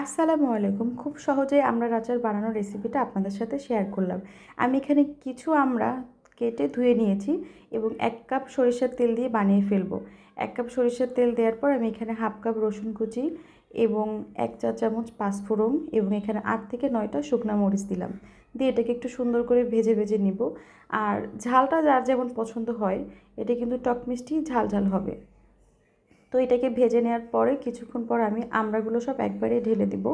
আসসালামু আলাইকুম। খুব সহজেই আমড়ার আচার বানানোর রেসিপিটা আপনাদের সাথে শেয়ার করলাম। আমি এখানে কিছু আমড়া কেটে ধুয়ে নিয়েছি এবং ১ কাপ সরিষার তেল দিয়ে বানিয়ে ফেলবো। ১ কাপ সরিষার তেল দেওয়ার পর আমি এখানে হাফ কাপ রসুন কুচি এবং ১ চা চামচ পাঁচফোড়ন এবং এখানে ৮ থেকে ৯টা শুকনা মরিচ দিলাম। দিয়ে এটাকে একটু সুন্দর করে ভেজে ভেজে নিব। আর ঝালটা যার যেমন পছন্দ হয়, এটা কিন্তু টক মিষ্টি ঝাল ঝাল হবে। তো এটাকে ভেজে নেওয়ার পরে কিছুক্ষণ পর আমি আমড়াগুলো সব একবারে ঢেলে দিব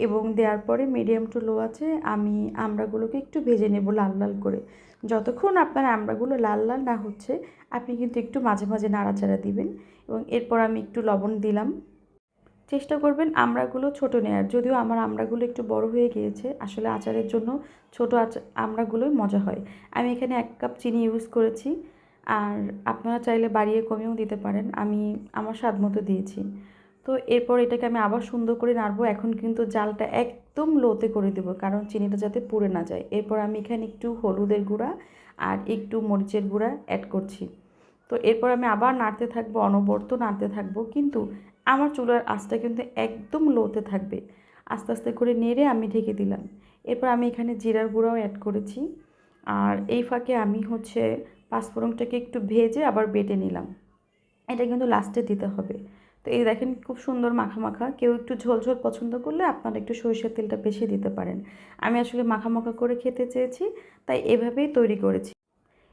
এবং দেওয়ার পরে মিডিয়াম টু লো আছে আমি আমড়াগুলোকে একটু ভেজে নেব লাল লাল করে। যতক্ষণ আপনার আমড়াগুলো লাল লাল না হচ্ছে আপনি কিন্তু একটু মাঝে মাঝে নাড়াচাড়া দিবেন এবং এরপর আমি একটু লবণ দিলাম। চেষ্টা করবেন আমড়াগুলো ছোট নেয়ার, যদিও আমার আমড়াগুলো একটু বড় হয়ে গিয়েছে। আসলে আচারের জন্য ছোট আমড়াগুলোই মজা হয়। আমি এখানে ১ কাপ চিনি ইউজ করেছি, আর আপনারা চাইলে বাড়িয়ে কমিয়েও দিতে পারেন। আমি আমার স্বাদ মতো দিয়েছি। তো এরপর এটাকে আমি আবার সুন্দর করে নাড়বো। এখন কিন্তু জালটা একদম লোতে করে দেবো, কারণ চিনিটা যাতে পুড়ে না যায়। এরপর আমি এখানে একটু হলুদের গুঁড়া আর একটু মরিচের গুঁড়া অ্যাড করছি। তো এরপর আমি আবার নাড়তে থাকবো, অনবরত নাড়তে থাকবো, কিন্তু আমার চুলার আঁচটা কিন্তু একদম লোতে থাকবে। আস্তে আস্তে করে নেড়ে আমি ঢেকে দিলাম। এরপর আমি এখানে জিরার গুঁড়াও অ্যাড করেছি। আর এই ফাঁকে আমি পাঁচফোড়নটাকে একটু ভেজে আবার বেটে নিলাম। এটা কিন্তু লাস্টে দিতে হবে। তো এই দেখেন খুব সুন্দর মাখা মাখা। কেউ একটু ঝোল ঝোল পছন্দ করলে আপনারা একটু সরিষার তেলটা বেশি দিতে পারেন। আমি আসলে মাখা মাখা করে খেতে চেয়েছি, তাই এভাবেই তৈরি করেছি।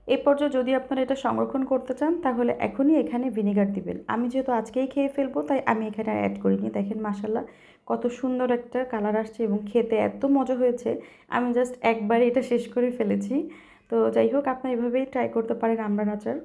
এই পর্যায়ে যদি আপনারা এটা সংরক্ষণ করতে চান তাহলে এখনই এখানে ভিনেগার দিবেন। আমি যেহেতু আজকেই খেয়ে ফেলবো তাই আমি এখানে আর অ্যাড করিনি। দেখেন মাশাআল্লাহ কত সুন্দর একটা কালার আসছে এবং খেতে এত মজা হয়েছে। আমি জাস্ট একবারে এটা শেষ করে ফেলেছি। তো যাই হোক, আপনারা এভাবেই ট্রাই করতে পারেন আমড়ার আচার।